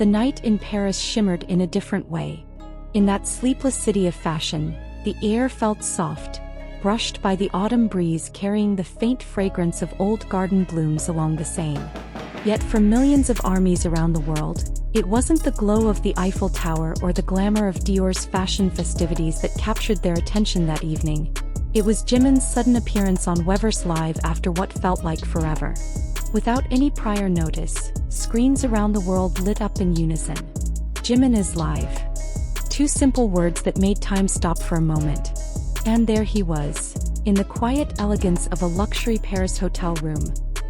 The night in Paris shimmered in a different way. In that sleepless city of fashion, the air felt soft, brushed by the autumn breeze carrying the faint fragrance of old garden blooms along the Seine. Yet for millions of armies around the world, it wasn't the glow of the Eiffel Tower or the glamour of Dior's fashion festivities that captured their attention that evening. It was Jimin's sudden appearance on Weverse Live after what felt like forever. Without any prior notice, screens around the world lit up in unison. Jimin is live. Two simple words that made time stop for a moment. And there he was, in the quiet elegance of a luxury Paris hotel room.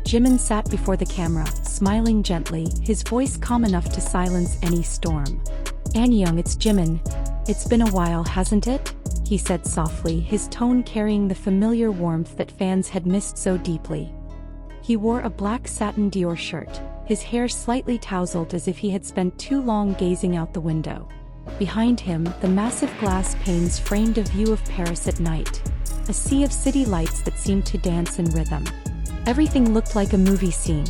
Jimin sat before the camera, smiling gently, his voice calm enough to silence any storm. "Annyeong, it's Jimin. It's been a while, hasn't it?" he said softly, his tone carrying the familiar warmth that fans had missed so deeply. He wore a black satin Dior shirt, his hair slightly tousled as if he had spent too long gazing out the window. Behind him, the massive glass panes framed a view of Paris at night, a sea of city lights that seemed to dance in rhythm. Everything looked like a movie scene.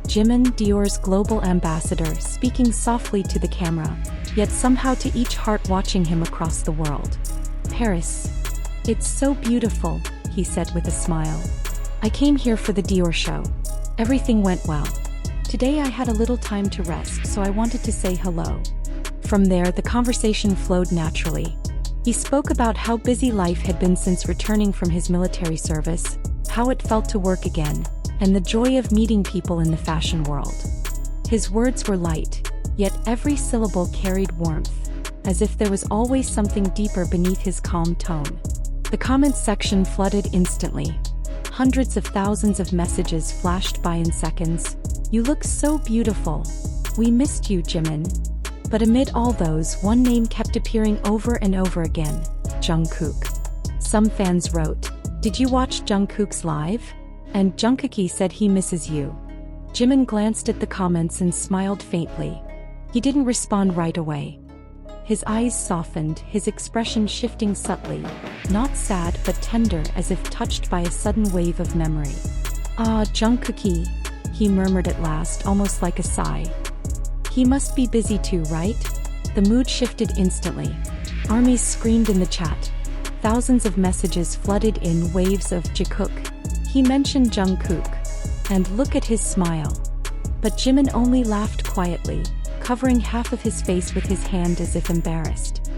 Jimin, Dior's global ambassador, speaking softly to the camera, yet somehow to each heart watching him across the world. "Paris. It's so beautiful," he said with a smile. "I came here for the Dior show. Everything went well. Today I had a little time to rest, so I wanted to say hello." From there, the conversation flowed naturally. He spoke about how busy life had been since returning from his military service, how it felt to work again, and the joy of meeting people in the fashion world. His words were light, yet every syllable carried warmth, as if there was always something deeper beneath his calm tone. The comments section flooded instantly. Hundreds of thousands of messages flashed by in seconds. "You look so beautiful. We missed you, Jimin." But amid all those, one name kept appearing over and over again: Jungkook. Some fans wrote, "Did you watch Jungkook's live? And Jungkook said he misses you." Jimin glanced at the comments and smiled faintly. He didn't respond right away. His eyes softened, his expression shifting subtly, not sad but tender, as if touched by a sudden wave of memory. "Ah, Jungkook," he murmured at last, almost like a sigh. "He must be busy too, right?" The mood shifted instantly. Armies screamed in the chat. Thousands of messages flooded in, waves of Jikook. He mentioned Jungkook. And look at his smile. But Jimin only laughed quietly, covering half of his face with his hand as if embarrassed.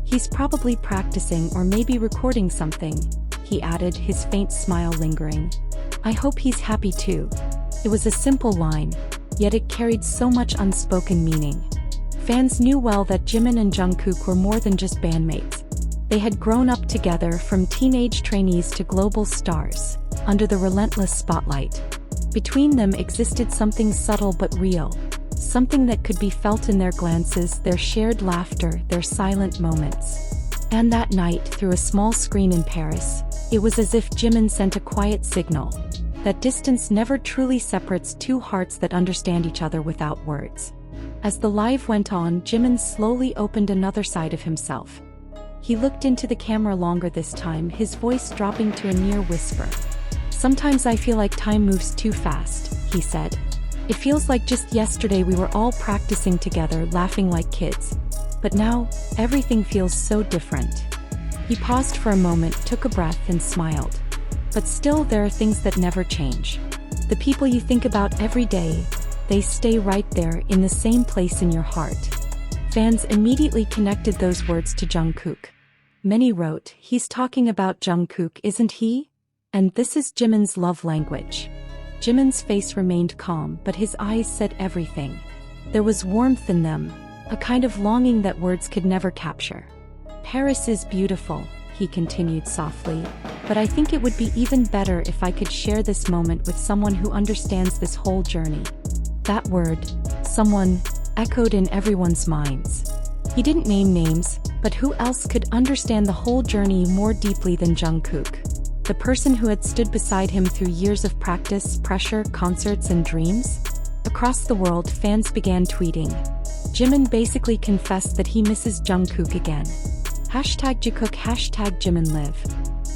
"He's probably practicing or maybe recording something," he added, his faint smile lingering. "I hope he's happy too." It was a simple line, yet it carried so much unspoken meaning. Fans knew well that Jimin and Jungkook were more than just bandmates. They had grown up together, from teenage trainees to global stars, under the relentless spotlight. Between them existed something subtle but real, something that could be felt in their glances, their shared laughter, their silent moments. And that night, through a small screen in Paris, it was as if Jimin sent a quiet signal that distance never truly separates two hearts that understand each other without words. As the live went on, Jimin slowly opened another side of himself. He looked into the camera longer this time, his voice dropping to a near whisper. "Sometimes I feel like time moves too fast," he said. "It feels like just yesterday we were all practicing together, laughing like kids. But now, everything feels so different." He paused for a moment, took a breath, and smiled. "But still, there are things that never change. The people you think about every day, they stay right there, in the same place in your heart." Fans immediately connected those words to Jungkook. Many wrote, "He's talking about Jungkook, isn't he? And this is Jimin's love language." Jimin's face remained calm, but his eyes said everything. There was warmth in them, a kind of longing that words could never capture. "Paris is beautiful," he continued softly, "but I think it would be even better if I could share this moment with someone who understands this whole journey." That word, someone, echoed in everyone's minds. He didn't name names, but who else could understand the whole journey more deeply than Jungkook? The person who had stood beside him through years of practice, pressure, concerts, and dreams? Across the world, fans began tweeting. Jimin basically confessed that he misses Jungkook again. #Jikook, #JiminLive.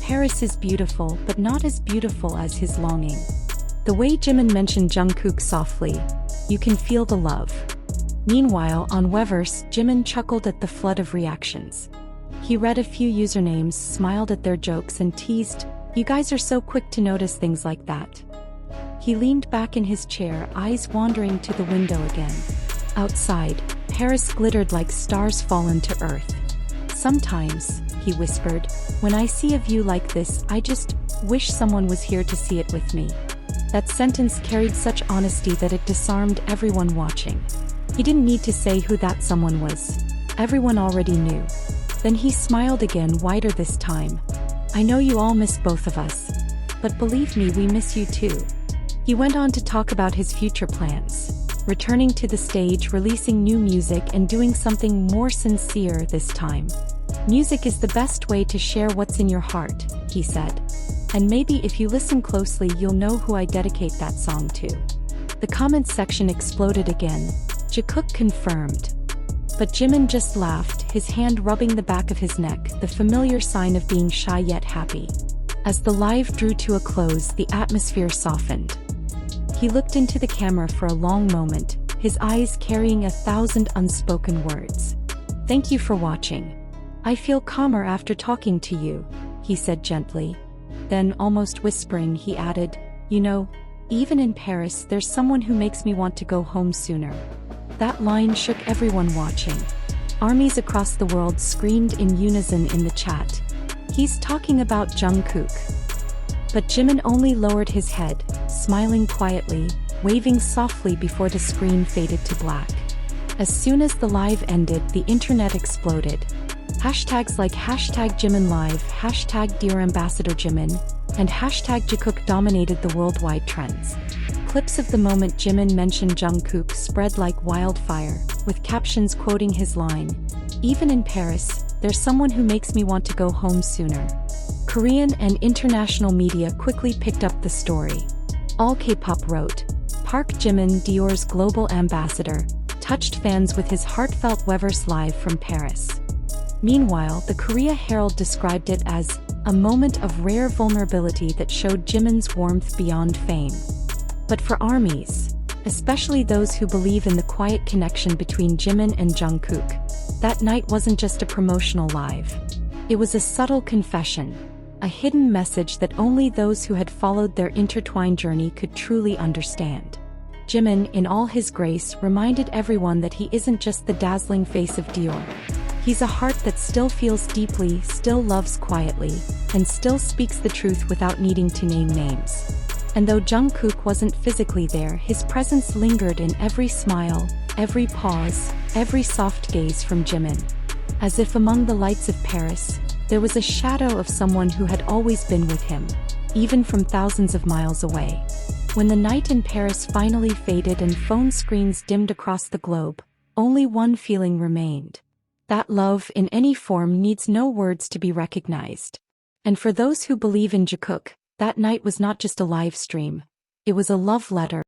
Paris is beautiful, but not as beautiful as his longing. The way Jimin mentioned Jungkook softly, "You can feel the love." Meanwhile, on Weverse, Jimin chuckled at the flood of reactions. He read a few usernames, smiled at their jokes and teased, "You guys are so quick to notice things like that." He leaned back in his chair, eyes wandering to the window again. Outside, Paris glittered like stars fallen to earth. "Sometimes," he whispered, "when I see a view like this, I just wish someone was here to see it with me." That sentence carried such honesty that it disarmed everyone watching. He didn't need to say who that someone was. Everyone already knew. Then he smiled again, wider this time. "I know you all miss both of us. But believe me, we miss you too." He went on to talk about his future plans. Returning to the stage, releasing new music and doing something more sincere this time. "Music is the best way to share what's in your heart," he said. "And maybe if you listen closely you'll know who I dedicate that song to." The comments section exploded again. Jikook confirmed. But Jimin just laughed, his hand rubbing the back of his neck, the familiar sign of being shy yet happy. As the live drew to a close, the atmosphere softened. He looked into the camera for a long moment, his eyes carrying 1,000 unspoken words. "Thank you for watching. I feel calmer after talking to you," he said gently. Then, almost whispering, he added, "You know, even in Paris there's someone who makes me want to go home sooner." That line shook everyone watching. Armies across the world screamed in unison in the chat. "He's talking about Jungkook." But Jimin only lowered his head, smiling quietly, waving softly before the screen faded to black. As soon as the live ended, the internet exploded. Hashtags like #JiminLive, #DearAmbassadorJimin, and #Jikook dominated the worldwide trends. Clips of the moment Jimin mentioned Jungkook spread like wildfire, with captions quoting his line, "Even in Paris, there's someone who makes me want to go home sooner." Korean and international media quickly picked up the story. All K-pop wrote, "Park Jimin, Dior's global ambassador, touched fans with his heartfelt Weverse live from Paris." Meanwhile, the Korea Herald described it as a moment of rare vulnerability that showed Jimin's warmth beyond fame. But for armies, especially those who believe in the quiet connection between Jimin and Jungkook, that night wasn't just a promotional live. It was a subtle confession, a hidden message that only those who had followed their intertwined journey could truly understand. Jimin, in all his grace, reminded everyone that he isn't just the dazzling face of Dior. He's a heart that still feels deeply, still loves quietly, and still speaks the truth without needing to name names. And though Jungkook wasn't physically there, his presence lingered in every smile, every pause, every soft gaze from Jimin. As if among the lights of Paris, there was a shadow of someone who had always been with him, even from thousands of miles away. When the night in Paris finally faded and phone screens dimmed across the globe, only one feeling remained. That love in any form needs no words to be recognized. And for those who believe in Jikook, that night was not just a live stream. It was a love letter.